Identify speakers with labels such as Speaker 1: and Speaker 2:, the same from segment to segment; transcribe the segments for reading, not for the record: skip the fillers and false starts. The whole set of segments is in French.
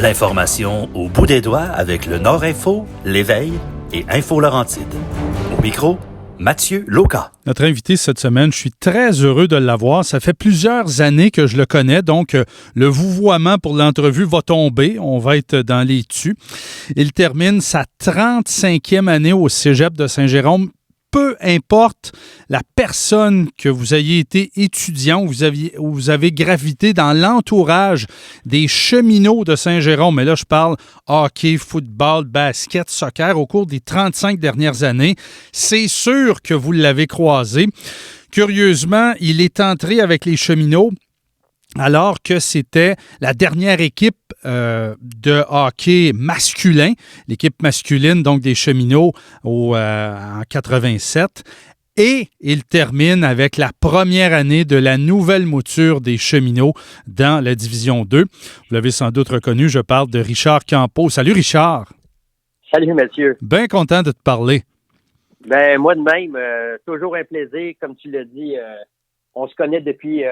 Speaker 1: L'information au bout des doigts avec le Nord Info, l'Éveil et Info Laurentide. Au micro, Mathieu Loca.
Speaker 2: Notre invité cette semaine, je suis très heureux de l'avoir. Ça fait plusieurs années que je le connais, donc le vouvoiement pour l'entrevue va tomber. On va être dans les dessus. Il termine sa 35e année au Cégep de Saint-Jérôme. Peu importe la personne que vous ayez été étudiant ou vous avez gravité dans l'entourage des cheminots de Saint-Jérôme, mais là je parle hockey, football, basket, soccer au cours des 35 dernières années, c'est sûr que vous l'avez croisé. Curieusement, il est entré avec les cheminots alors que c'était la dernière équipe de hockey masculin, l'équipe masculine donc des cheminots en 87. Et il termine avec la première année de la nouvelle mouture des cheminots dans la Division 2. Vous l'avez sans doute reconnu, je parle de Richard Campeau. Salut Richard.
Speaker 3: Salut Mathieu.
Speaker 2: Bien content de te parler.
Speaker 3: Ben moi de même, toujours un plaisir, comme tu l'as dit, on se connaît depuis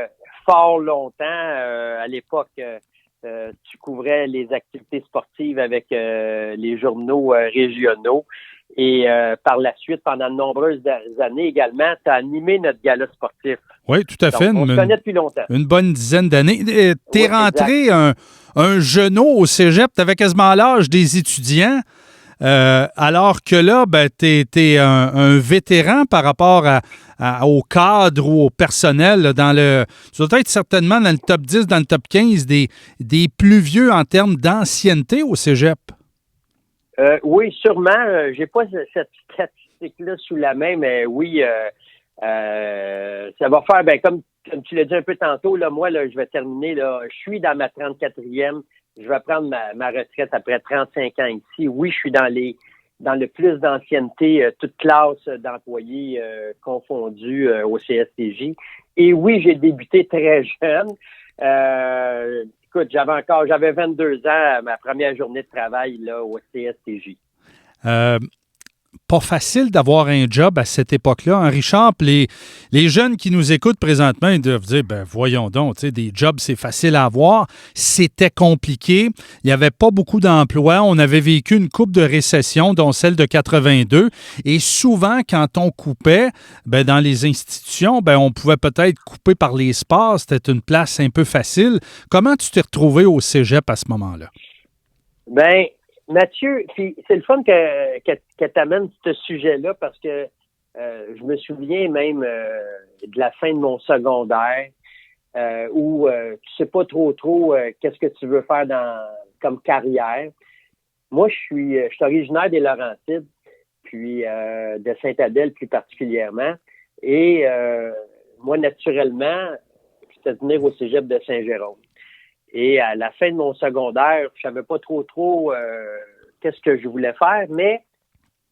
Speaker 3: fort longtemps. À l'époque, tu couvrais les activités sportives avec les journaux régionaux. Et par la suite, pendant de nombreuses années également, tu as animé notre gala sportif.
Speaker 2: Oui, tout à fait.
Speaker 3: Donc, on se connaît depuis longtemps.
Speaker 2: Une bonne dizaine d'années. Tu es rentré
Speaker 3: exact.
Speaker 2: un genou au cégep, tu avais quasiment l'âge des étudiants. Alors que là, ben, tu es un vétéran par rapport au cadre ou au personnel. Là, tu dois être certainement dans le top 10, dans le top 15 des plus vieux en termes d'ancienneté au cégep.
Speaker 3: Oui, sûrement. J'ai pas cette statistique-là sous la main, mais oui, ça va faire, ben, comme tu l'as dit un peu tantôt, là, moi, là, je vais terminer, là, je suis dans ma 34e. Je vais prendre ma retraite après 35 ans ici. Oui, je suis dans le plus d'ancienneté, toute classe d'employés confondus au CSTJ. Et oui, j'ai débuté très jeune. Écoute, j'avais 22 ans à ma première journée de travail là au CSTJ.
Speaker 2: Pas facile d'avoir un job à cette époque-là, hein, Richard? Les jeunes qui nous écoutent présentement, ils doivent dire, ben voyons donc, des jobs, c'est facile à avoir. C'était compliqué. Il n'y avait pas beaucoup d'emplois. On avait vécu une coupe de récession, dont celle de 82. Et souvent, quand on coupait, ben, dans les institutions, ben, on pouvait peut-être couper par les sports. C'était une place un peu facile. Comment tu t'es retrouvé au cégep à ce moment-là?
Speaker 3: Ben, Mathieu, c'est le fun que tu amènes ce sujet-là parce que je me souviens même de la fin de mon secondaire où tu sais pas trop qu'est-ce que tu veux faire comme carrière. Moi, je suis originaire des Laurentides, puis de Sainte-Adèle plus particulièrement. Et moi, naturellement, je suis venir au cégep de Saint-Jérôme. Et à la fin de mon secondaire, je savais pas trop qu'est-ce que je voulais faire, mais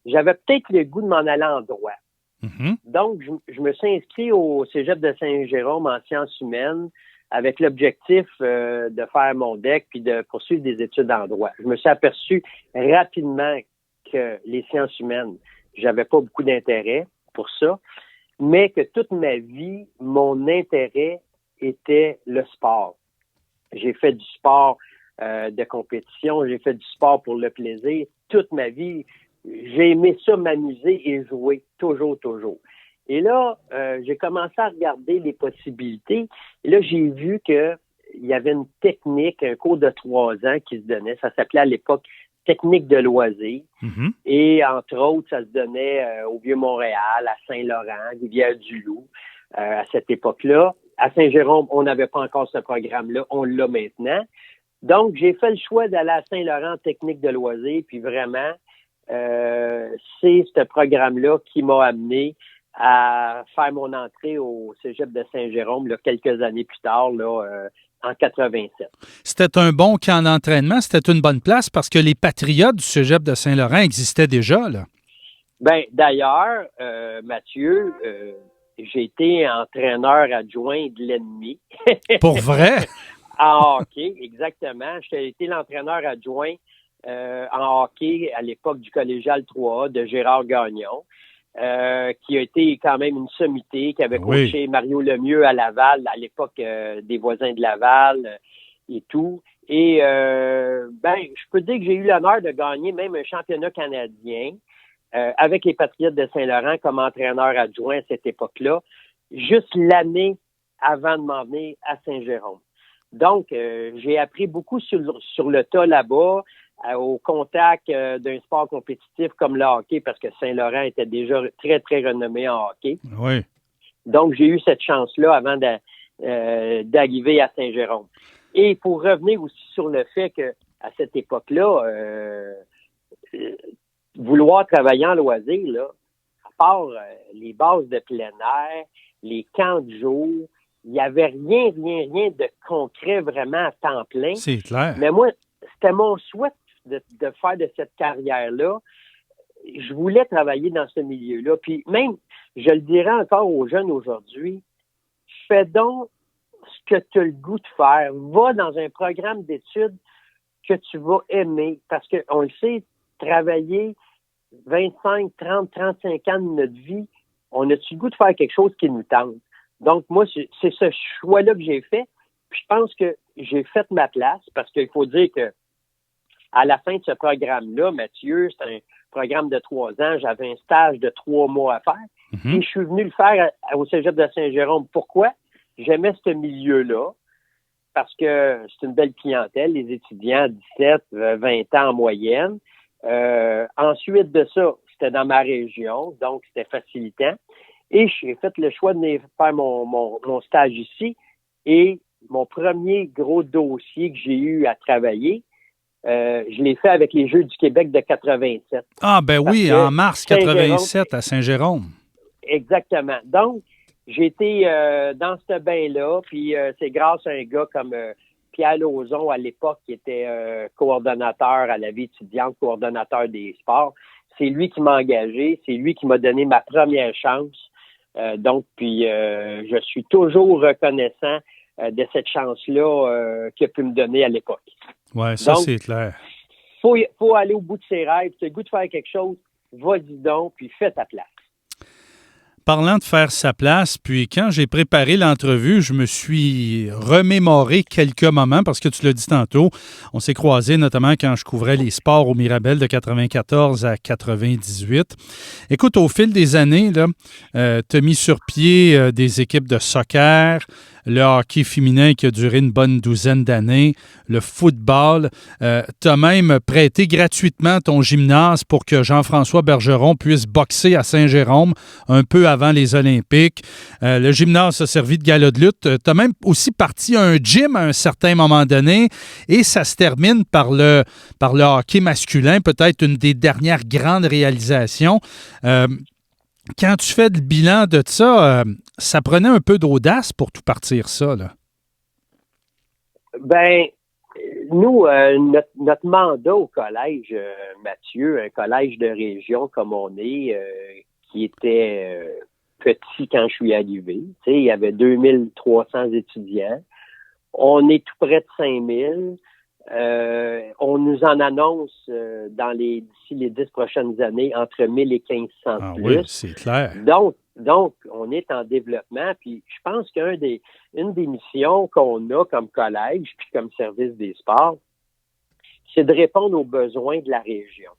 Speaker 3: j'avais peut-être le goût de m'en aller en droit.
Speaker 2: Mm-hmm.
Speaker 3: Donc, je me suis inscrit au Cégep de Saint-Jérôme en sciences humaines avec l'objectif de faire mon DEC puis de poursuivre des études en droit. Je me suis aperçu rapidement que les sciences humaines, j'avais pas beaucoup d'intérêt pour ça, mais que toute ma vie, mon intérêt était le sport. J'ai fait du sport de compétition, j'ai fait du sport pour le plaisir. Toute ma vie, j'ai aimé ça m'amuser et jouer, toujours. Et là, j'ai commencé à regarder les possibilités. Et là, j'ai vu qu'il y avait une technique, un cours de 3 ans qui se donnait. Ça s'appelait à l'époque technique de loisir.
Speaker 2: Mm-hmm.
Speaker 3: Et entre autres, ça se donnait au Vieux-Montréal, à Saint-Laurent, Rivière-du-Loup, à cette époque-là. À Saint-Jérôme, on n'avait pas encore ce programme-là, on l'a maintenant. Donc, j'ai fait le choix d'aller à Saint-Laurent technique de loisirs, puis vraiment, c'est ce programme-là qui m'a amené à faire mon entrée au Cégep de Saint-Jérôme là, quelques années plus tard, là, en 87.
Speaker 2: C'était un bon camp d'entraînement, c'était une bonne place parce que les Patriotes du Cégep de Saint-Laurent existaient déjà, là.
Speaker 3: Ben, d'ailleurs, Mathieu, j'ai été entraîneur adjoint de l'ennemi.
Speaker 2: Pour vrai?
Speaker 3: En hockey, exactement. J'ai été l'entraîneur adjoint en hockey à l'époque du collégial 3A de Gérard Gagnon, qui a été quand même une sommité, qui avait coaché Mario Lemieux à Laval, à l'époque des voisins de Laval et tout. Et je peux dire que j'ai eu l'honneur de gagner même un championnat canadien avec les Patriotes de Saint-Laurent comme entraîneur adjoint à cette époque-là, juste l'année avant de m'en venir à Saint-Jérôme. Donc, j'ai appris beaucoup sur le tas là-bas, au contact d'un sport compétitif comme le hockey, parce que Saint-Laurent était déjà très, très renommé en hockey.
Speaker 2: Oui.
Speaker 3: Donc, j'ai eu cette chance-là avant d'arriver à Saint-Jérôme. Et pour revenir aussi sur le fait que à cette époque-là, vouloir travailler en loisir, là, à part les bases de plein air, les camps de jour, il n'y avait rien de concret vraiment à temps plein.
Speaker 2: C'est clair.
Speaker 3: Mais moi, c'était mon souhait de faire de cette carrière-là. Je voulais travailler dans ce milieu-là. Puis même, je le dirais encore aux jeunes aujourd'hui, fais donc ce que tu as le goût de faire. Va dans un programme d'études que tu vas aimer. Parce qu'on le sait, travailler 25, 30, 35 ans de notre vie, on a-tu le goût de faire quelque chose qui nous tente? Donc, moi, c'est ce choix-là que j'ai fait. Puis je pense que j'ai fait ma place parce qu'il faut dire que à la fin de ce programme-là, Mathieu, c'est un programme de 3 ans. J'avais un stage de 3 mois à faire.
Speaker 2: Mm-hmm.
Speaker 3: Et je suis venu le faire au Cégep de Saint-Jérôme. Pourquoi? J'aimais ce milieu-là parce que c'est une belle clientèle, les étudiants, 17, 20 ans en moyenne. Ensuite de ça, c'était dans ma région, donc c'était facilitant. Et j'ai fait le choix de venir faire mon stage ici. Et mon premier gros dossier que j'ai eu à travailler, je l'ai fait avec les Jeux du Québec de 87.
Speaker 2: Ah, ben oui, en mars 87 à Saint-Jérôme.
Speaker 3: Exactement. Donc, j'ai été dans ce bain-là, puis c'est grâce à un gars comme Pierre Lauzon, à l'époque, qui était coordonnateur à la vie étudiante, coordonnateur des sports. C'est lui qui m'a engagé, c'est lui qui m'a donné ma première chance. Je suis toujours reconnaissant de cette chance-là qu'il a pu me donner à l'époque.
Speaker 2: Oui, ça, c'est clair.
Speaker 3: Faut aller au bout de ses rêves. Tu as le goût de faire quelque chose, vas-y donc, puis fais ta place.
Speaker 2: Parlant de faire sa place, puis quand j'ai préparé l'entrevue, je me suis remémoré quelques moments parce que tu l'as dit tantôt, on s'est croisés notamment quand je couvrais les sports au Mirabel de 94 à 98. Écoute, au fil des années, tu as mis sur pied des équipes de soccer, le hockey féminin qui a duré une bonne douzaine d'années, le football. Tu as même prêté gratuitement ton gymnase pour que Jean-François Bergeron puisse boxer à Saint-Jérôme un peu avant les Olympiques. Le gymnase a servi de gala de lutte. Tu as même aussi parti à un gym à un certain moment donné et ça se termine par le hockey masculin, peut-être une des dernières grandes réalisations. Quand tu fais le bilan de ça, ça prenait un peu d'audace pour tout partir ça, là.
Speaker 3: Ben, nous, notre mandat au collège, Mathieu, un collège de région comme on est, qui était petit quand je suis arrivé, tu sais, il y avait 2300 étudiants. On est tout près de 5000. On nous en annonce d'ici les 10 prochaines années entre 1000 et 1500 plus.
Speaker 2: Oui, c'est clair.
Speaker 3: Donc, on est en développement. Puis, je pense qu'une des missions qu'on a comme collège puis comme service des sports, c'est de répondre aux besoins de la région,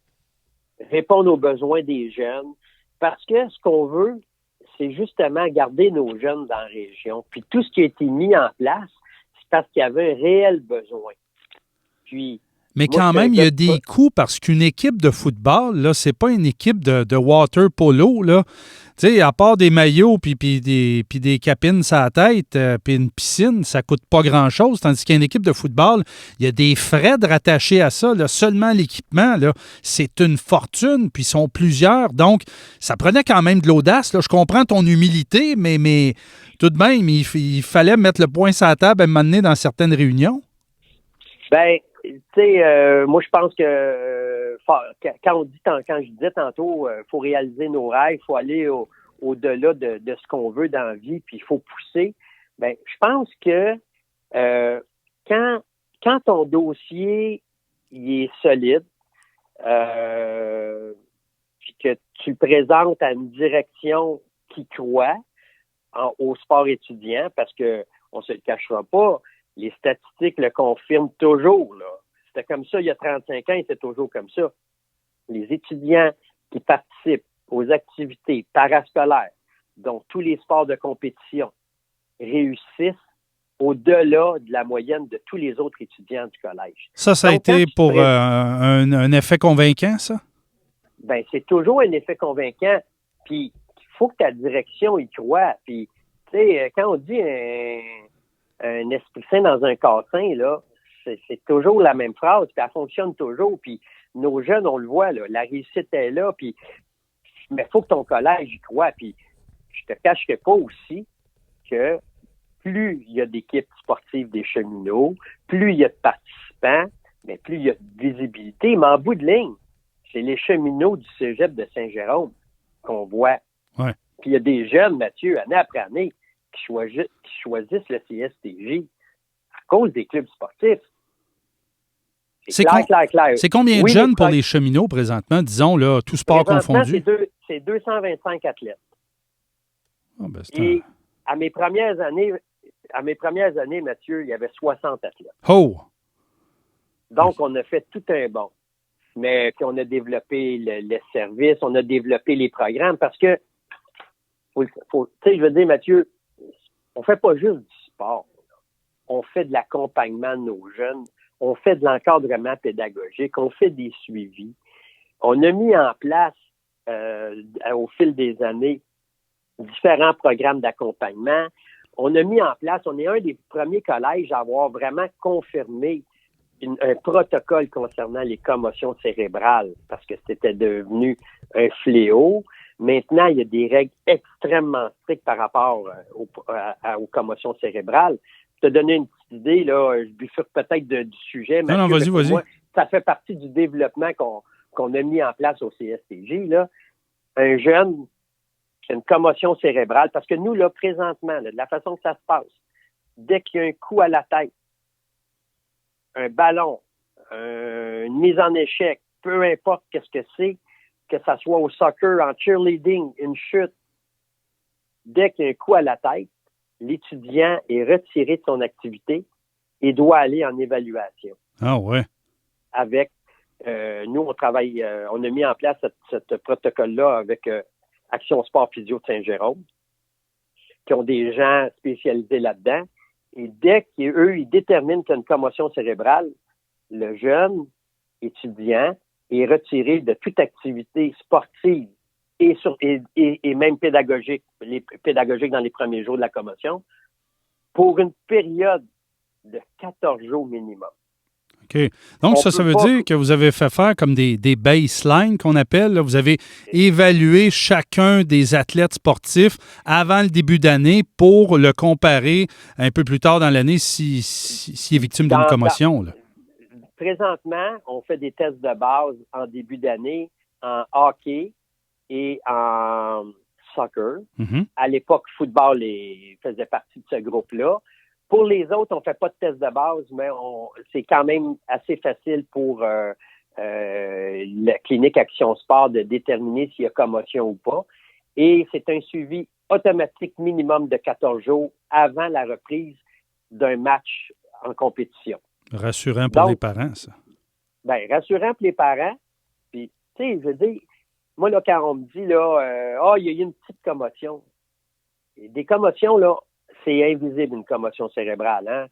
Speaker 3: répondre aux besoins des jeunes, parce que ce qu'on veut, c'est justement garder nos jeunes dans la région. Puis, tout ce qui a été mis en place, c'est parce qu'il y avait un réel besoin.
Speaker 2: Mais quand même, il y a des coûts parce qu'une équipe de football, là, c'est pas une équipe de water polo, là. Tu sais, à part des maillots puis des capines sur la tête, puis une piscine, ça coûte pas grand-chose. Tandis qu'une équipe de football, il y a des frais de rattachés à ça. Là. Seulement l'équipement, là, c'est une fortune, puis ils sont plusieurs. Donc, ça prenait quand même de l'audace. Là. Je comprends ton humilité, mais tout de même, il fallait mettre le poing sur la table à un moment donné dans certaines réunions.
Speaker 3: Ben, tu sais, moi, je pense que quand je disais tantôt, faut réaliser nos rêves, faut aller au-delà de ce qu'on veut dans la vie, puis il faut pousser. Ben, je pense que quand ton dossier il est solide, puis que tu le présentes à une direction qui croit au sport étudiant, parce que on se le cachera pas. Les statistiques le confirment toujours, là. C'était comme ça il y a 35 ans et c'est toujours comme ça. Les étudiants qui participent aux activités parascolaires, dont tous les sports de compétition, réussissent au-delà de la moyenne de tous les autres étudiants du collège.
Speaker 2: Ça a
Speaker 3: Donc,
Speaker 2: été
Speaker 3: quand
Speaker 2: pour un effet convaincant, ça?
Speaker 3: Ben, c'est toujours un effet convaincant. Puis, il faut que ta direction y croie. Puis, tu sais, quand on dit un esprit sain dans un corps sain, là, c'est toujours la même phrase, puis elle fonctionne toujours. Puis, nos jeunes, on le voit, là, la réussite est là, puis, mais il faut que ton collège y croie. Puis, je te cacherai pas aussi que plus il y a d'équipes sportives des cheminots, plus il y a de participants, mais plus il y a de visibilité. Mais en bout de ligne, c'est les cheminots du cégep de Saint-Jérôme qu'on voit.
Speaker 2: Ouais.
Speaker 3: Puis il y a des jeunes, Mathieu, année après année, qui choisissent le CSTJ à cause des clubs sportifs. C'est clair.
Speaker 2: C'est combien de jeunes pour les cheminots présentement, disons, là, tout sport confondu?
Speaker 3: C'est 225 athlètes.
Speaker 2: Oh, ben
Speaker 3: Et à mes premières années, Mathieu, il y avait 60 athlètes.
Speaker 2: Oh!
Speaker 3: Donc, on a fait tout un bond. Mais qu'on a développé le service, on a développé les programmes parce que, tu sais, je veux dire, Mathieu, on fait pas juste du sport. On fait de l'accompagnement de nos jeunes, on fait de l'encadrement pédagogique, on fait des suivis. On a mis en place, au fil des années, différents programmes d'accompagnement. On a mis en place, on est un des premiers collèges à avoir vraiment confirmé un protocole concernant les commotions cérébrales parce que c'était devenu un fléau. Maintenant, il y a des règles extrêmement strictes par rapport aux commotions cérébrales. Pour te donner une petite idée, là, je bifurque peut-être du sujet.
Speaker 2: Non, vas-y.
Speaker 3: Moi, ça fait partie du développement qu'on a mis en place au CSTJ. Là. Un jeune qui a une commotion cérébrale, parce que nous, là, présentement, là, de la façon que ça se passe, dès qu'il y a un coup à la tête, un ballon, une mise en échec, peu importe qu'est-ce que c'est, que ça soit au soccer, en cheerleading, une chute, dès qu'il y a un coup à la tête, l'étudiant est retiré de son activité et doit aller en évaluation.
Speaker 2: Ah ouais.
Speaker 3: Avec, nous, on travaille, on a mis en place ce protocole-là avec Action Sport Physio de Saint-Jérôme, qui ont des gens spécialisés là-dedans. Et dès qu'eux, ils déterminent qu'il y a une commotion cérébrale, le jeune étudiant est retiré de toute activité sportive et même pédagogique, pédagogique dans les premiers jours de la commotion, pour une période de 14 jours minimum.
Speaker 2: OK. Donc, ça veut dire que vous avez fait faire comme des baselines qu'on appelle. Là. Vous avez évalué chacun des athlètes sportifs avant le début d'année pour le comparer un peu plus tard dans l'année s'il est victime d'une commotion. Là.
Speaker 3: Présentement, on fait des tests de base en début d'année en hockey et en soccer.
Speaker 2: Mm-hmm.
Speaker 3: À l'époque, football faisait partie de ce groupe-là. Pour les autres, on ne fait pas de test de base, mais c'est quand même assez facile pour la clinique Action Sport de déterminer s'il y a commotion ou pas. Et c'est un suivi automatique minimum de 14 jours avant la reprise d'un match en compétition.
Speaker 2: Rassurant pour les parents, ça.
Speaker 3: Bien, rassurant pour les parents. Puis, tu sais, je veux dire, moi, là, quand on me dit, là, il y a eu une petite commotion. Et des commotions, là, c'est invisible, une commotion cérébrale. Hein?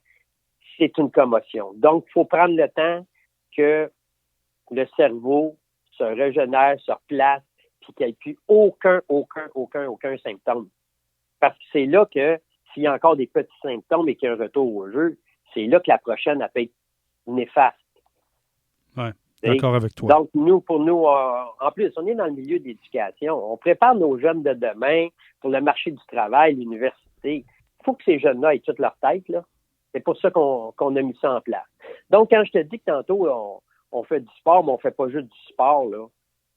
Speaker 3: C'est une commotion. Donc, il faut prendre le temps que le cerveau se régénère, se replace, puis qu'il n'y ait plus aucun symptôme. Parce que c'est là que, s'il y a encore des petits symptômes et qu'il y a un retour au jeu, c'est là que la prochaine, elle peut être néfaste.
Speaker 2: Oui, d'accord avec toi.
Speaker 3: Donc, pour nous, en plus, on est dans le milieu de l'éducation. On prépare nos jeunes de demain pour le marché du travail, l'université. Il faut que ces jeunes-là aient toute leur tête, là. C'est pour ça qu'on a mis ça en place. Donc, quand je te dis que tantôt, on fait du sport, mais on ne fait pas juste du sport, là.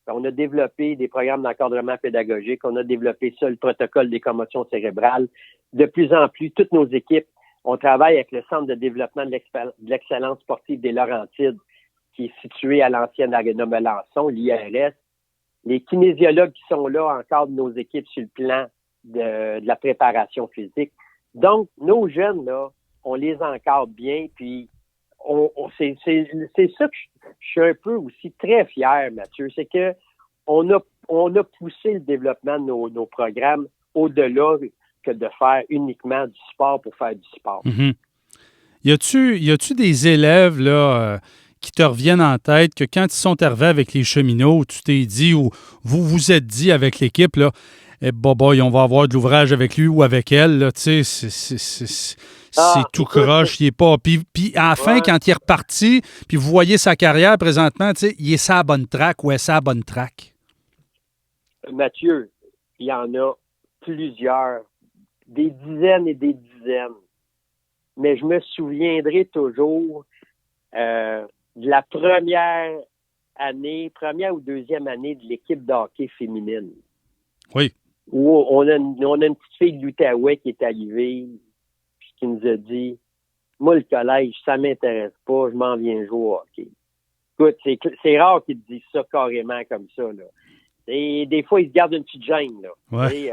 Speaker 3: On a développé des programmes d'encadrement pédagogique, on a développé ça, le protocole des commotions cérébrales. De plus en plus, toutes nos équipes, on travaille avec le Centre de développement de l'excellence sportive des Laurentides, qui est situé à l'ancienne Arena Melançon, l'IRS. Les kinésiologues qui sont là encadrent nos équipes sur le plan de la préparation physique. Donc, nos jeunes, là, on les encadre bien, puis c'est ça que je suis un peu aussi très fier, Mathieu, c'est que on a poussé le développement de nos programmes au-delà que de faire uniquement du sport pour faire du sport.
Speaker 2: Mm-hmm. Y a-tu des élèves là, qui te reviennent en tête que quand ils sont arrivés avec les cheminots, tu t'es dit ou vous vous êtes dit avec l'équipe, là, boy, on va avoir de l'ouvrage avec lui ou avec elle, là, tu sais, c'est tout croche, il est pas... Puis à la fin, quand il est reparti, puis vous voyez sa carrière présentement, tu sais, il est sa bonne track ou est sa bonne track?
Speaker 3: Mathieu, il y en a plusieurs, des dizaines et des dizaines. Mais je me souviendrai toujours de la première ou deuxième année de l'équipe de hockey féminine.
Speaker 2: Oui.
Speaker 3: Où on a une petite fille de l'Outaouais qui est arrivée, puis qui nous a dit, moi, le collège, ça m'intéresse pas, je m'en viens jouer au hockey. Écoute, c'est rare qu'ils te disent ça carrément comme ça, là. Et des fois, ils se gardent une petite gêne, là.
Speaker 2: Ouais.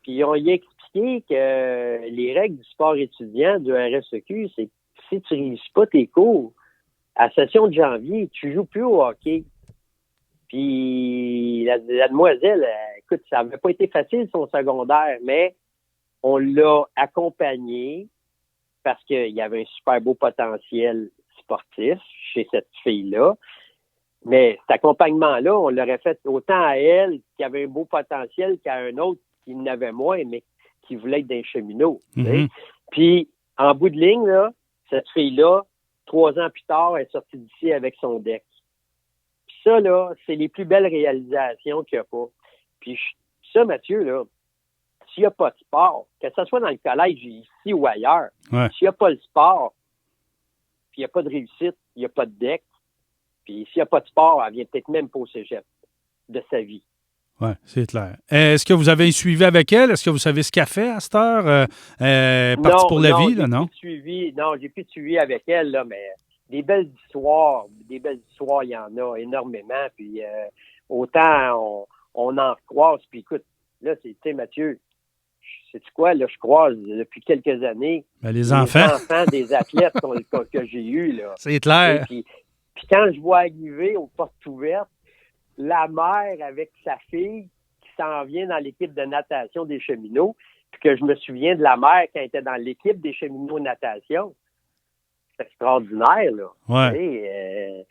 Speaker 3: Puis on y a expliqué que les règles du sport étudiant du RSEQ, c'est que si tu réussis pas tes cours, à la session de janvier, tu joues plus au hockey. Puis la demoiselle, écoute, ça n'avait pas été facile son secondaire, mais on l'a accompagnée parce qu'il y avait un super beau potentiel sportif chez cette fille-là. Mais cet accompagnement-là, on l'aurait fait autant à elle qui avait un beau potentiel qu'à un autre qui n'avait moins, mais qui voulait être d'un cheminot.
Speaker 2: Mm-hmm.
Speaker 3: Puis, en bout de ligne, là, cette fille-là, 3 ans plus tard, elle est sortie d'ici avec son deck. Puis ça, là, c'est les plus belles réalisations qu'il n'y a pas. Puis ça, Mathieu, là, s'il n'y a pas de sport, que ce soit dans le collège ici ou ailleurs, s'il n'y a pas le sport, puis il n'y a pas de réussite, il n'y a pas de deck, puis s'il n'y a pas de sport, elle vient peut-être même pas au cégep de sa vie.
Speaker 2: Oui, c'est clair. Est-ce que vous avez suivi avec elle? Est-ce que vous savez ce qu'elle fait à cette heure? Partie pour la vie, là, non?
Speaker 3: J'ai plus de suivi avec elle, là, mais des belles histoires, il y en a énormément. Puis autant on en croise. Puis écoute, là, tu sais, Mathieu, sais-tu quoi, là, je croise depuis quelques années
Speaker 2: les enfants
Speaker 3: des athlètes que j'ai eus, là.
Speaker 2: C'est clair.
Speaker 3: Puis quand je vois arriver aux portes ouvertes, la mère avec sa fille qui s'en vient dans l'équipe de natation des cheminots, puis que je me souviens de la mère quand elle était dans l'équipe des cheminots de natation. C'est extraordinaire, là.
Speaker 2: Ouais.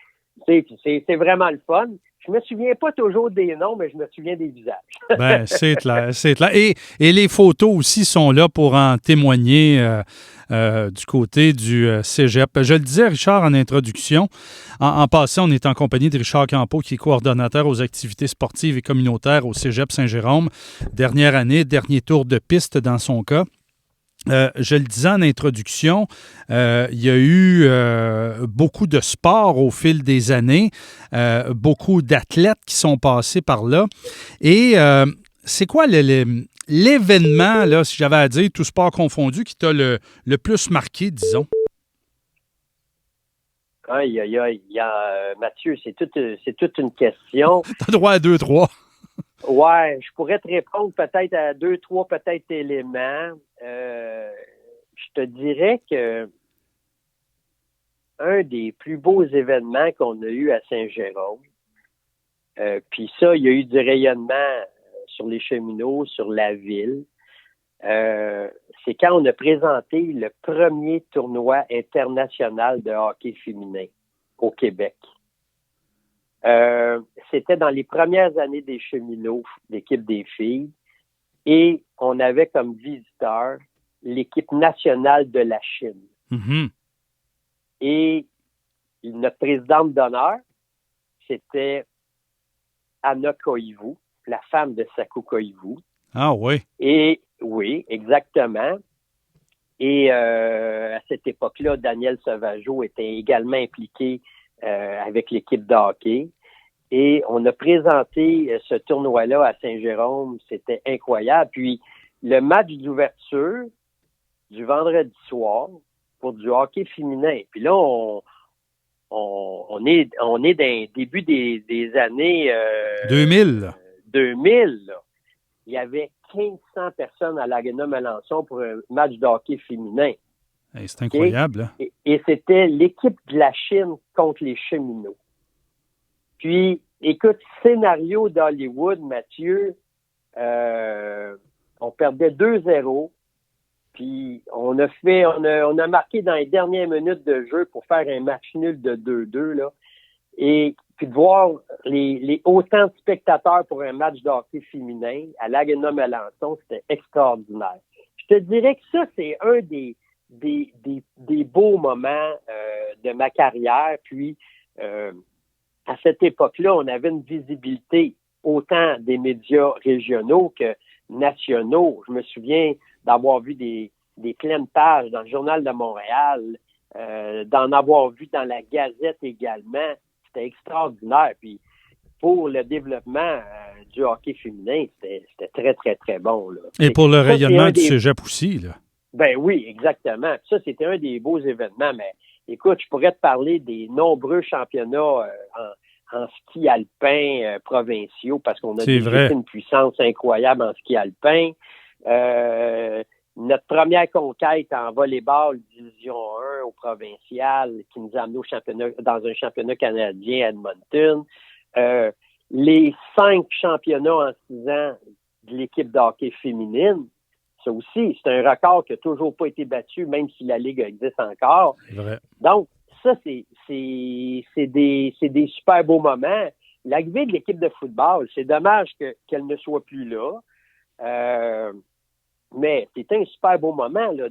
Speaker 3: C'est vraiment le fun. Je me souviens pas toujours des noms, mais je me souviens des visages.
Speaker 2: Ben, c'est clair. Et les photos aussi sont là pour en témoigner du côté du cégep. Je le disais, Richard, en introduction. En passant, on est en compagnie de Richard Campeau, qui est coordonnateur aux activités sportives et communautaires au cégep Saint-Jérôme. Dernière année, dernier tour de piste dans son cas. Je le disais en introduction, il y a eu beaucoup de sports au fil des années, beaucoup d'athlètes qui sont passés par là. Et c'est quoi l'événement, là, si j'avais à dire, tout sport confondu, qui t'a le plus marqué, disons?
Speaker 3: Mathieu, c'est toute une question.
Speaker 2: T'as droit à 2-3.
Speaker 3: Ouais, je pourrais te répondre peut-être à 2-3 peut-être éléments. Je te dirais que un des plus beaux événements qu'on a eu à Saint-Jérôme, puis ça, il y a eu du rayonnement sur les cheminots, sur la ville. C'est quand on a présenté le premier tournoi international de hockey féminin au Québec. C'était dans les premières années des cheminots, l'équipe des filles, et on avait comme visiteur l'équipe nationale de la Chine.
Speaker 2: Mm-hmm.
Speaker 3: Et notre présidente d'honneur, c'était Anna Koivu, la femme de Sakou Koivu.
Speaker 2: Ah oui.
Speaker 3: Et oui, exactement. Et à cette époque-là, Daniel Sauvageau était également impliqué avec l'équipe de hockey. Et on a présenté ce tournoi-là à Saint-Jérôme. C'était incroyable. Puis, le match d'ouverture du vendredi soir pour du hockey féminin. Puis là, on est dans le début des années...
Speaker 2: 2000.
Speaker 3: 2000, là. Il y avait 1500 personnes à l'Arena Melançon pour un match de hockey féminin.
Speaker 2: Hey, c'est incroyable. Hein?
Speaker 3: Et c'était l'équipe de la Chine contre les Cheminots. Puis, écoute, scénario d'Hollywood, Mathieu, on perdait 2-0. Puis on a marqué dans les dernières minutes de jeu pour faire un match nul de 2-2, là. Et puis de voir les autant de spectateurs pour un match de hockey féminin à l'Arena Melançon, c'était extraordinaire. Je te dirais que ça, c'est un des beaux moments de ma carrière. Puis à cette époque-là, on avait une visibilité autant des médias régionaux que nationaux. Je me souviens d'avoir vu des pleines pages dans le Journal de Montréal, d'en avoir vu dans la Gazette également. C'était extraordinaire. Puis pour le développement du hockey féminin, c'était très, très, très bon. Là.
Speaker 2: Et pour le rayonnement du cégep aussi, là.
Speaker 3: Ben oui, exactement. Ça, c'était un des beaux événements. Mais écoute, je pourrais te parler des nombreux championnats en ski alpin provinciaux parce qu'on a une puissance incroyable en ski alpin. Notre première conquête en volleyball division 1 au provincial qui nous a amené au championnat, dans un championnat canadien à Edmonton. Les 5 championnats en 6 ans de l'équipe de hockey féminine, ça aussi, c'est un record qui n'a toujours pas été battu, même si la Ligue existe encore.
Speaker 2: C'est vrai.
Speaker 3: Donc, ça, c'est des super beaux moments. L'arrivée de l'équipe de football, c'est dommage qu'elle ne soit plus là. Mais c'était un super beau moment là,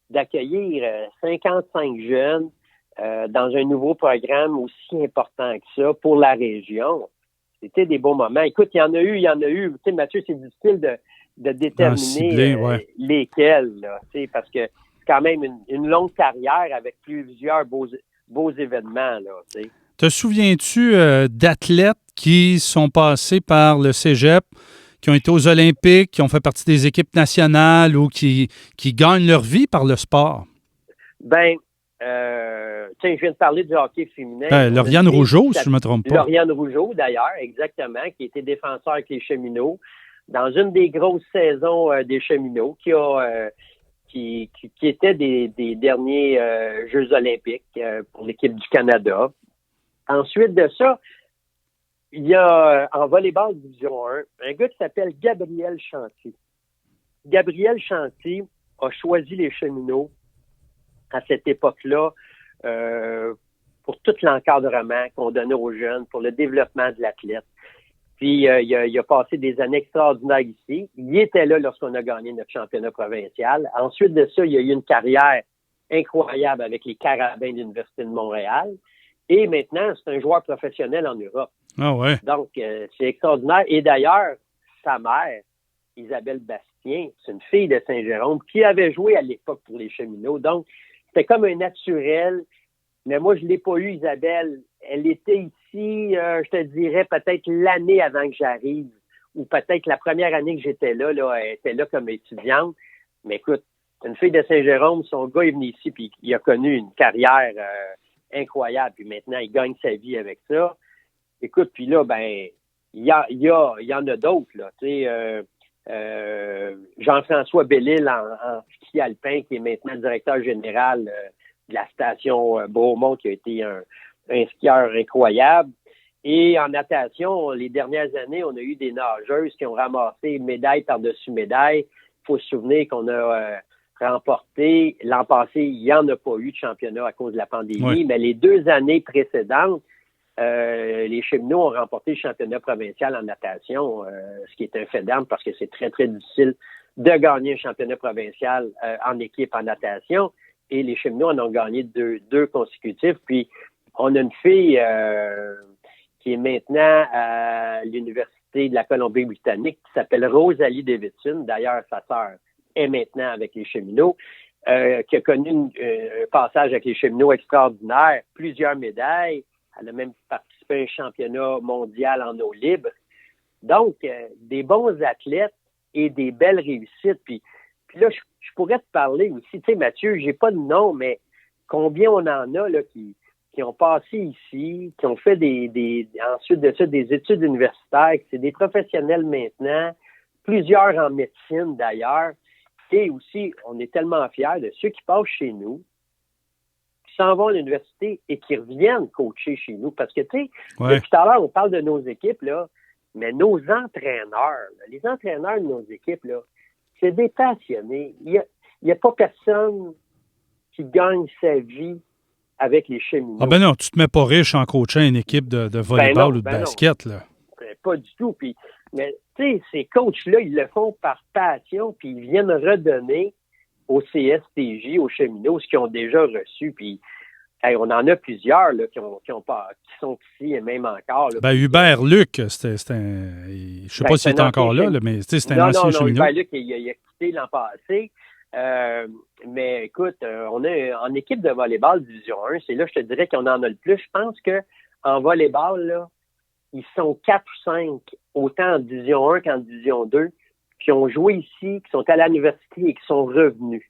Speaker 3: d'accueillir 55 jeunes dans un nouveau programme aussi important que ça pour la région. C'était des beaux moments. Écoute, il y en a eu. Tu sais, Mathieu, c'est difficile de déterminer lesquels, là, tu sais, parce que c'est quand même une longue carrière avec plusieurs beaux événements, là, tu sais.
Speaker 2: Te souviens-tu d'athlètes qui sont passés par le cégep, qui ont été aux Olympiques, qui ont fait partie des équipes nationales ou qui gagnent leur vie par le sport?
Speaker 3: Ben, je viens de parler du hockey féminin.
Speaker 2: Lauriane Rougeau, si je ne me trompe pas.
Speaker 3: Lauriane Rougeau, d'ailleurs, exactement, qui était défenseur avec les Cheminots dans une des grosses saisons des Cheminots, qui était des derniers Jeux olympiques pour l'équipe du Canada. Ensuite de ça, il y a en volleyball division 1, un gars qui s'appelle Gabriel Chanty. Gabriel Chanty a choisi les Cheminots à cette époque-là pour tout l'encadrement qu'on donnait aux jeunes, pour le développement de l'athlète. Puis il a passé des années extraordinaires ici. Il était là lorsqu'on a gagné notre championnat provincial. Ensuite de ça, il a eu une carrière incroyable avec les Carabins de l'Université de Montréal. Et maintenant, c'est un joueur professionnel en Europe.
Speaker 2: Ah ouais.
Speaker 3: Donc, c'est extraordinaire. Et d'ailleurs, sa mère, Isabelle Bastien, c'est une fille de Saint-Jérôme qui avait joué à l'époque pour les Cheminots. Donc, c'était comme un naturel. Mais moi, je l'ai pas eu, Isabelle. Elle était ici, je te dirais, peut-être l'année avant que j'arrive, ou peut-être la première année que j'étais là, elle était là comme étudiante. Mais écoute, une fille de Saint-Jérôme, son gars est venu ici, puis il a connu une carrière incroyable. Puis maintenant, il gagne sa vie avec ça. Écoute, puis là, ben, il y en a d'autres, là. Tu sais, Jean-François Bellil en ski alpin, qui est maintenant directeur général de la station Beaumont, qui a été un skieur incroyable. Et en natation, les dernières années, on a eu des nageuses qui ont ramassé médaille par-dessus médaille. Il faut se souvenir qu'on a remporté, l'an passé, il n'y en a pas eu de championnat à cause de la pandémie, mais les 2 années précédentes, les Cheminots ont remporté le championnat provincial en natation, ce qui est un fait d'armes parce que c'est très, très difficile de gagner un championnat provincial en équipe en natation. Et les Cheminots en ont gagné deux consécutifs. Puis, on a une fille qui est maintenant à l'Université de la Colombie-Britannique qui s'appelle Rosalie Davidson. D'ailleurs, sa sœur est maintenant avec les Cheminots, qui a connu un passage avec les Cheminots extraordinaire, plusieurs médailles. Elle a même participé à un championnat mondial en eau libre. Donc, des bons athlètes et des belles réussites. Puis là, je pourrais te parler aussi, tu sais, Mathieu, j'ai pas de nom, mais combien on en a là qui ont passé ici, qui ont fait ensuite de ça des études universitaires, que c'est des professionnels maintenant, plusieurs en médecine d'ailleurs. Et aussi, on est tellement fiers de ceux qui passent chez nous, qui s'en vont à l'université et qui reviennent coacher chez nous. Parce que, tu sais, depuis tout à l'heure, on parle de nos équipes, là, mais nos entraîneurs, là, les entraîneurs de nos équipes, là, c'est des passionnés. Il y a pas personne qui gagne sa vie avec les cheminots.
Speaker 2: Ah ben non, tu te mets pas riche en coachant une équipe de volleyball ou de basket, là.
Speaker 3: Pas du tout. Puis, mais tu sais, ces coachs-là, ils le font par passion, puis ils viennent redonner au CSTJ, aux cheminots, ce qu'ils ont déjà reçu. Puis, hey, on en a plusieurs là, qui sont ici et même encore. Là,
Speaker 2: Hubert Luc, c'était un. Je sais pas s'il est encore là, mais c'est un ancien cheminot.
Speaker 3: Hubert Luc, il a quitté l'an passé. Mais écoute, on est en équipe de volleyball Division 1, c'est là, je te dirais qu'on en a le plus. Je pense qu'en volleyball, là, ils sont 4 ou 5, autant en Division 1 qu'en Division 2, qui ont joué ici, qui sont allés à l'université et qui sont revenus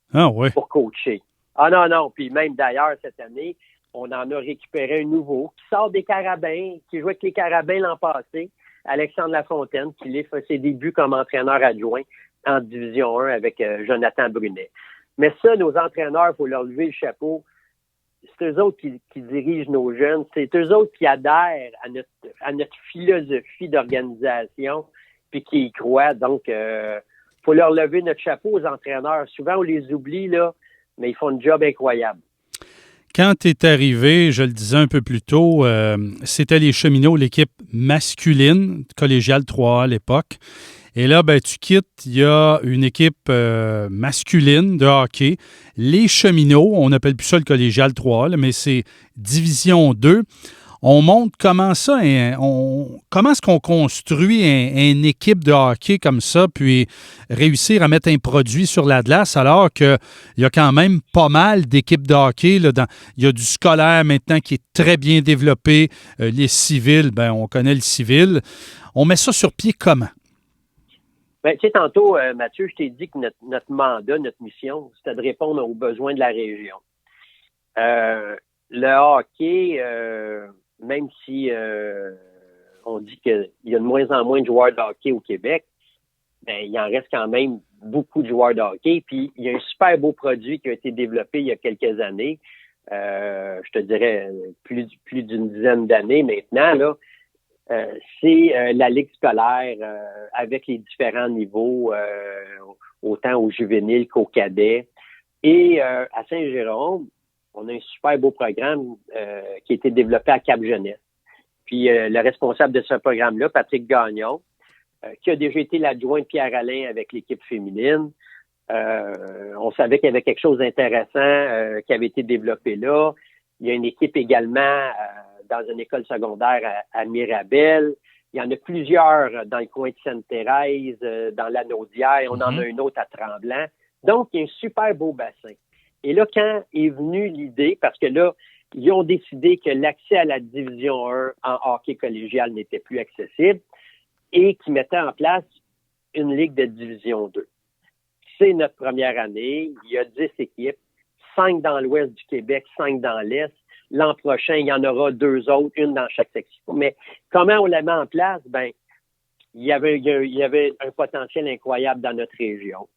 Speaker 3: pour coacher. Ah non. Puis même d'ailleurs, cette année, on en a récupéré un nouveau qui sort des Carabins, qui jouait avec les Carabins l'an passé, Alexandre Lafontaine, qui fait ses débuts comme entraîneur adjoint en Division 1 avec Jonathan Brunet. Mais ça, nos entraîneurs, il faut leur lever le chapeau. C'est eux autres qui dirigent nos jeunes. C'est eux autres qui adhèrent à notre philosophie d'organisation puis qui y croient. Donc, faut leur lever notre chapeau aux entraîneurs. Souvent, on les oublie, là, mais ils font un job incroyable.
Speaker 2: Quand tu es arrivé, je le disais un peu plus tôt, c'était les cheminots, l'équipe masculine, collégiale 3A à l'époque. Et là, tu quittes, il y a une équipe masculine de hockey. Les cheminots, on n'appelle plus ça le collégial 3A, là, mais c'est Division 2. On montre comment ça, comment est-ce qu'on construit une équipe de hockey comme ça, puis réussir à mettre un produit sur la glace, alors qu'il y a quand même pas mal d'équipes de hockey. Là, il y a du scolaire maintenant qui est très bien développé. Les civils, on connaît le civil. On met ça sur pied comment?
Speaker 3: Tu sais, tantôt, Mathieu, je t'ai dit que notre mandat, notre mission, c'était de répondre aux besoins de la région. Le hockey, même si on dit qu'il y a de moins en moins de joueurs de hockey au Québec, il en reste quand même beaucoup de joueurs de hockey. Puis, il y a un super beau produit qui a été développé il y a quelques années. Je te dirais plus d'une dizaine d'années maintenant, là. C'est la Ligue scolaire avec les différents niveaux, autant aux juvéniles qu'aux cadets. Et à Saint-Jérôme, on a un super beau programme qui a été développé à Cap-Jeunesse. Puis le responsable de ce programme-là, Patrick Gagnon, qui a déjà été l'adjoint de Pierre-Alain avec l'équipe féminine. On savait qu'il y avait quelque chose d'intéressant qui avait été développé là. Il y a une équipe également dans une école secondaire à Mirabel. Il y en a plusieurs dans le coin de Sainte-Thérèse, dans la Naudière. On en a une autre à Tremblant. Donc, il y a un super beau bassin. Et là, quand est venue l'idée, parce que là, ils ont décidé que l'accès à la Division 1 en hockey collégial n'était plus accessible et qu'ils mettaient en place une ligue de Division 2. C'est notre première année. Il y a 10 équipes, 5 dans l'ouest du Québec, 5 dans l'est. L'an prochain, il y en aura 2 autres, une dans chaque section. Mais comment on la met en place? Il y avait un potentiel incroyable dans notre région.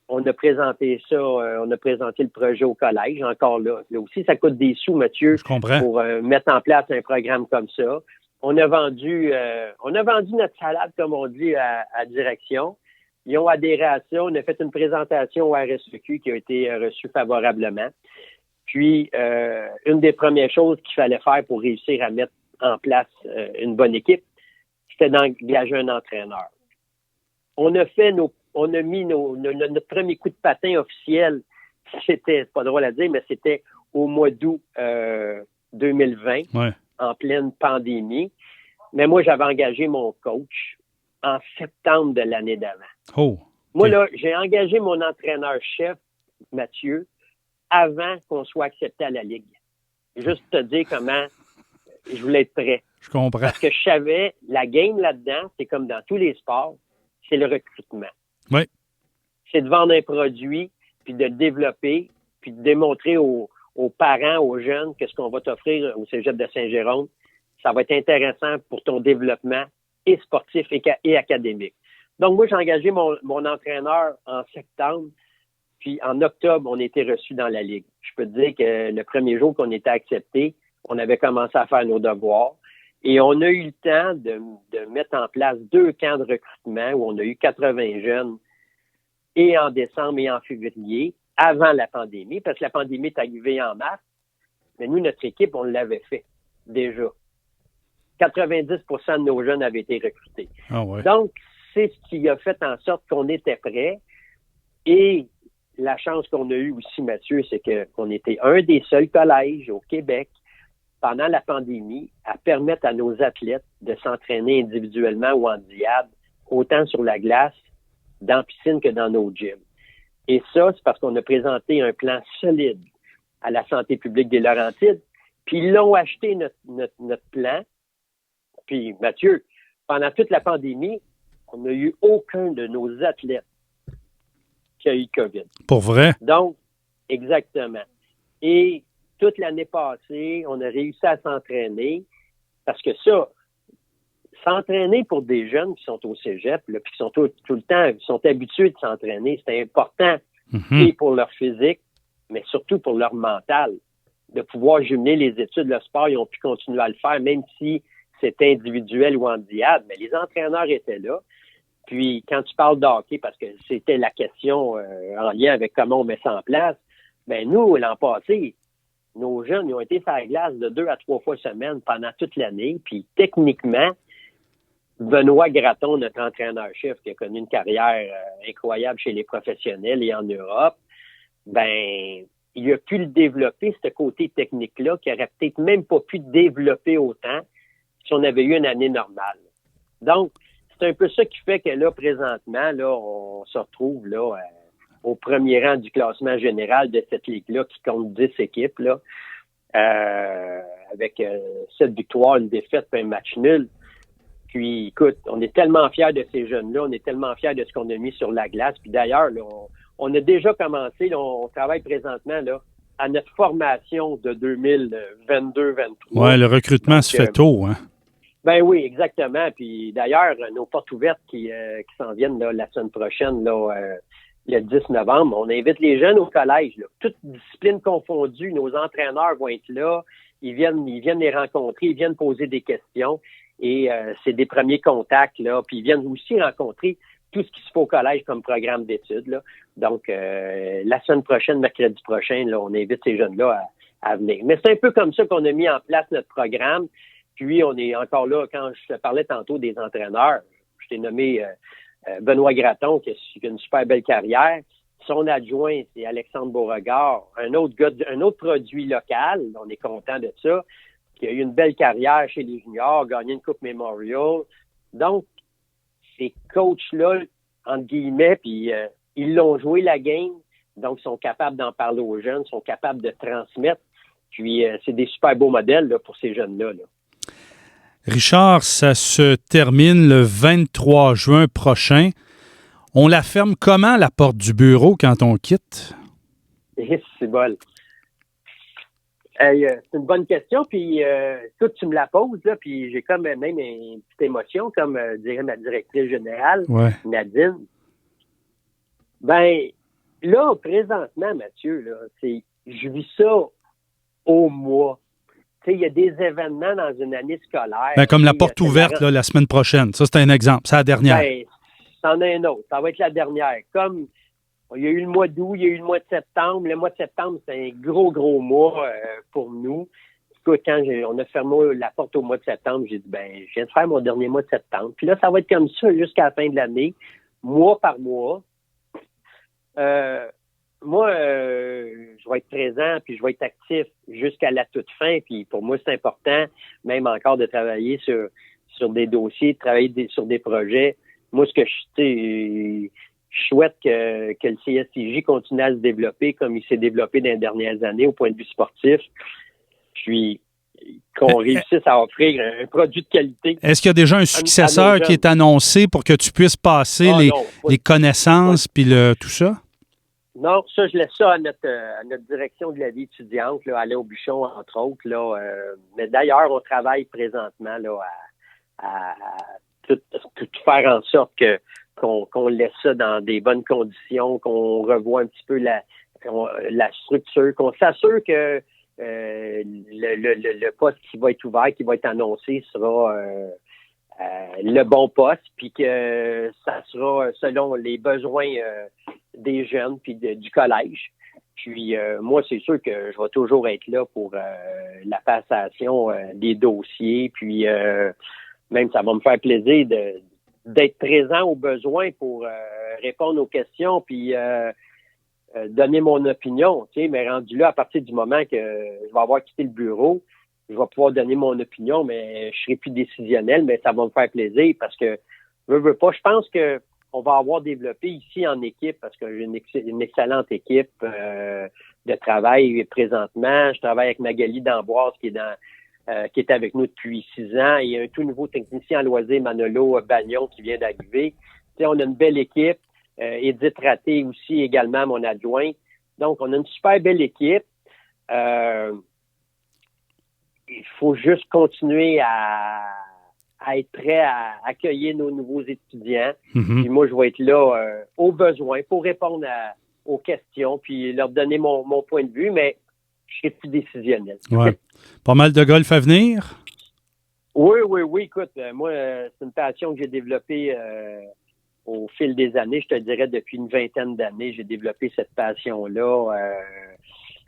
Speaker 3: On a présenté ça, on a présenté le projet au collège, encore là. Là aussi, ça coûte des sous, Mathieu, pour mettre en place un programme comme ça. On a vendu notre salade, comme on dit, à direction. Ils ont adhéré à ça. On a fait une présentation au RSEQ qui a été reçue favorablement. Puis, une des premières choses qu'il fallait faire pour réussir à mettre en place une bonne équipe, c'était d'engager un entraîneur. On a mis notre premier coup de patin officiel. C'était, c'est pas drôle à dire, mais c'était au mois d'août 2020, en pleine pandémie. Mais moi, j'avais engagé mon coach en septembre de l'année d'avant.
Speaker 2: Oh, okay.
Speaker 3: Moi, là, j'ai engagé mon entraîneur-chef, Mathieu, avant qu'on soit accepté à la Ligue. Juste te dire comment je voulais être prêt.
Speaker 2: Je comprends.
Speaker 3: Parce que je savais, la game là-dedans, c'est comme dans tous les sports, c'est le recrutement.
Speaker 2: Oui.
Speaker 3: C'est de vendre un produit, puis de le développer, puis de démontrer aux parents, aux jeunes, que ce qu'on va t'offrir au Cégep de Saint-Jérôme, ça va être intéressant pour ton développement et sportif et académique. Donc, moi, j'ai engagé mon entraîneur en septembre, puis en octobre, on était reçus dans la Ligue. Je peux te dire que le premier jour qu'on était accepté, on avait commencé à faire nos devoirs. Et on a eu le temps de mettre en place 2 camps de recrutement où on a eu 80 jeunes, et en décembre et en février, avant la pandémie, parce que la pandémie est arrivée en mars. Mais nous, notre équipe, on l'avait fait déjà. 90% de nos jeunes avaient été recrutés.
Speaker 2: Ah ouais.
Speaker 3: Donc, c'est ce qui a fait en sorte qu'on était prêts. Et la chance qu'on a eue aussi, Mathieu, c'est qu'on était un des seuls collèges au Québec pendant la pandémie à permettre à nos athlètes de s'entraîner individuellement ou en diade, autant sur la glace, dans la piscine que dans nos gyms. Et ça, c'est parce qu'on a présenté un plan solide à la santé publique des Laurentides, puis ils l'ont acheté, notre plan. Puis, Mathieu, pendant toute la pandémie, on n'a eu aucun de nos athlètes qui a eu COVID.
Speaker 2: Pour vrai?
Speaker 3: Donc, exactement. Et toute l'année passée, on a réussi à s'entraîner parce que ça, s'entraîner pour des jeunes qui sont au cégep, là, puis qui sont tout le temps, qui sont habitués de s'entraîner, c'est important et pour leur physique, mais surtout pour leur mental, de pouvoir jumeler les études, le sport, ils ont pu continuer à le faire, même si c'était individuel ou en diade, mais les entraîneurs étaient là. Puis, quand tu parles de hockey, parce que c'était la question en lien avec comment on met ça en place, ben nous, l'an passé, nos jeunes, ils ont été sur la glace de 2 à 3 fois semaine pendant toute l'année. Puis, techniquement, Benoît Gratton, notre entraîneur-chef, qui a connu une carrière incroyable chez les professionnels et en Europe, ben, il a pu le développer, ce côté technique-là, qui aurait peut-être même pas pu développer autant si on avait eu une année normale. Donc, c'est un peu ça qui fait que là, présentement, là, on se retrouve là au premier rang du classement général de cette ligue-là qui compte 10 équipes, là, avec 7 victoires, une défaite et un match nul. Puis, écoute, on est tellement fiers de ces jeunes-là, on est tellement fiers de ce qu'on a mis sur la glace. Puis d'ailleurs, là, on a déjà commencé, là, on travaille présentement là à notre formation de 2022-23.
Speaker 2: Ouais, le recrutement se fait tôt, hein?
Speaker 3: Ben oui, exactement. Puis d'ailleurs, nos portes ouvertes qui s'en viennent là, la semaine prochaine, là, le 10 novembre, on invite les jeunes au collège, là, toutes disciplines confondues. Nos entraîneurs vont être là. Ils viennent les rencontrer, ils viennent poser des questions. Et c'est des premiers contacts, là. Puis ils viennent aussi rencontrer tout ce qui se fait au collège comme programme d'études, là. Donc, la semaine prochaine, mercredi prochain, là, on invite ces jeunes-là à venir. Mais c'est un peu comme ça qu'on a mis en place notre programme. Puis, on est encore là, quand je te parlais tantôt des entraîneurs, je t'ai nommé Benoît Gratton, qui a une super belle carrière. Son adjoint, c'est Alexandre Beauregard, un autre produit local. On est content de ça. Qui a eu une belle carrière chez les juniors, gagné une Coupe Memorial. Donc, ces coachs-là, entre guillemets, puis ils l'ont joué la game, donc ils sont capables d'en parler aux jeunes, sont capables de transmettre. Puis, c'est des super beaux modèles là, pour ces jeunes-là. Là.
Speaker 2: Richard, ça se termine le 23 juin prochain. On la ferme comment, la porte du bureau, quand on quitte?
Speaker 3: C'est bon. C'est une bonne question, puis toi, tu me la poses, là, puis j'ai comme même une petite émotion, comme dirait ma directrice générale,
Speaker 2: ouais.
Speaker 3: Nadine. Ben, là, présentement, Mathieu, là, je vis ça au mois. Tu sais, il y a des événements dans une année scolaire.
Speaker 2: Ben, comme la porte ouverte là, la semaine prochaine. Ça, c'est un exemple. C'est la dernière.
Speaker 3: Ben, c'en est un autre. Ça va être la dernière. Comme il y a eu le mois d'août, il y a eu le mois de septembre. Le mois de septembre, c'est un gros mois pour nous. Écoute, quand on a fermé la porte au mois de septembre, j'ai dit, ben, je viens de faire mon dernier mois de septembre. Puis là, ça va être comme ça jusqu'à la fin de l'année, mois par mois. Moi, je vais être présent, puis je vais être actif jusqu'à la toute fin. Puis pour moi, c'est important, même encore, de travailler sur des dossiers, de travailler sur des projets. Moi, ce que je souhaite que le CSTJ continue à se développer comme il s'est développé dans les dernières années au point de vue sportif. Puis qu'on réussisse à offrir un produit de qualité.
Speaker 2: Est-ce qu'il y a déjà un successeur qui est annoncé pour que tu puisses passer les connaissances puis tout ça?
Speaker 3: Non, ça, je laisse ça à notre direction de la vie étudiante, là, Alain Aubuchon, entre autres. Là, mais d'ailleurs, on travaille présentement là, à tout faire en sorte que qu'on laisse ça dans des bonnes conditions, qu'on revoie un petit peu la structure, qu'on s'assure que le poste qui va être ouvert, qui va être annoncé, sera le bon poste, puis que ça sera selon les besoins des jeunes puis du collège. Puis moi, c'est sûr que je vais toujours être là pour la passation des dossiers, puis même ça va me faire plaisir d'être présent aux besoins pour répondre aux questions, puis donner mon opinion, tu sais, mais rendu là, à partir du moment que je vais avoir quitté le bureau, je vais pouvoir donner mon opinion, mais je serai plus décisionnel, mais ça va me faire plaisir parce que veux pas. Je pense que on va avoir développé ici en équipe, parce que j'ai une excellente équipe de travail présentement. Je travaille avec Magali d'Amboise qui est avec nous depuis 6 ans. Il y a un tout nouveau technicien en loisirs, Manolo Bagnon, qui vient d'arriver. Tu sais, on a une belle équipe. Edith Raté aussi, également, mon adjoint. Donc, on a une super belle équipe. Il faut juste continuer à être prêt à accueillir nos nouveaux étudiants. Mm-hmm. Puis moi, je vais être là au besoin pour répondre aux questions, puis leur donner mon point de vue, mais je serai plus décisionnel.
Speaker 2: Ouais. Pas mal de golf à venir?
Speaker 3: Oui. Écoute, moi, c'est une passion que j'ai développée au fil des années. Je te dirais, depuis une 20aine d'années, j'ai développé cette passion-là.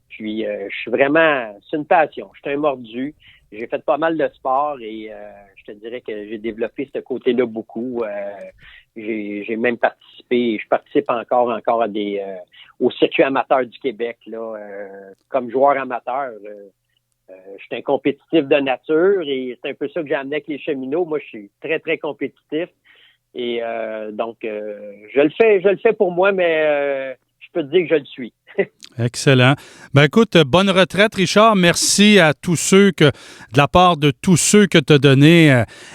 Speaker 3: Puis, je suis vraiment... C'est une passion. Je suis un mordu. J'ai fait pas mal de sport et je te dirais que j'ai développé ce côté-là beaucoup. J'ai même participé, je participe encore à au circuit amateur du Québec là, comme joueur amateur. Je suis un compétitif de nature et c'est un peu ça que j'ai amené avec les cheminots. Moi, je suis très, très compétitif. Et donc, je le fais pour moi, mais je peux te dire que je le suis.
Speaker 2: Excellent. Ben écoute, bonne retraite, Richard. Merci à de la part de tous ceux que tu as donné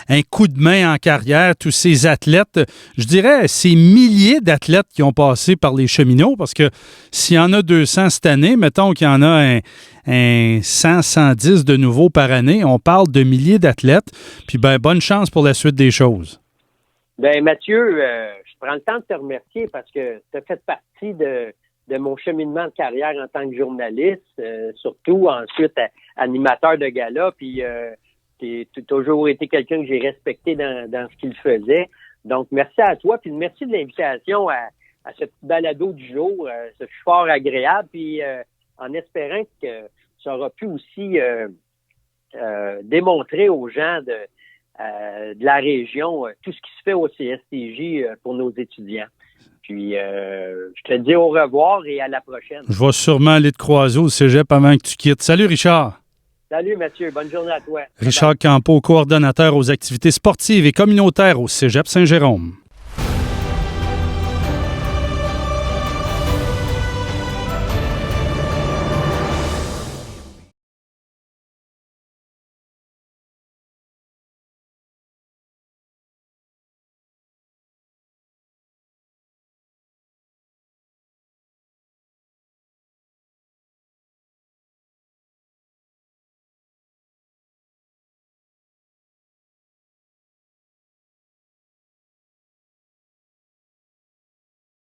Speaker 2: un coup de main en carrière, tous ces athlètes. Je dirais ces milliers d'athlètes qui ont passé par les cheminots, parce que s'il y en a 200 cette année, mettons qu'il y en a un 100, 110 de nouveaux par année, on parle de milliers d'athlètes. Puis ben bonne chance pour la suite des choses.
Speaker 3: Ben Mathieu, je prends le temps de te remercier parce que tu as fait partie de mon cheminement de carrière en tant que journaliste, surtout ensuite animateur de gala, puis tu as toujours été quelqu'un que j'ai respecté dans ce qu'il faisait. Donc, merci à toi, puis merci de l'invitation à ce petit balado du jour. Ce fut fort agréable, puis en espérant que ça aura pu aussi démontrer aux gens de la région tout ce qui se fait au CSTJ pour nos étudiants. Puis, je te dis au revoir et à la prochaine.
Speaker 2: Je vais sûrement aller te croiser au cégep avant que tu quittes. Salut, Richard.
Speaker 3: Salut, Mathieu. Bonne journée à toi.
Speaker 2: Richard Campeau, coordonnateur aux activités sportives et communautaires au cégep Saint-Jérôme.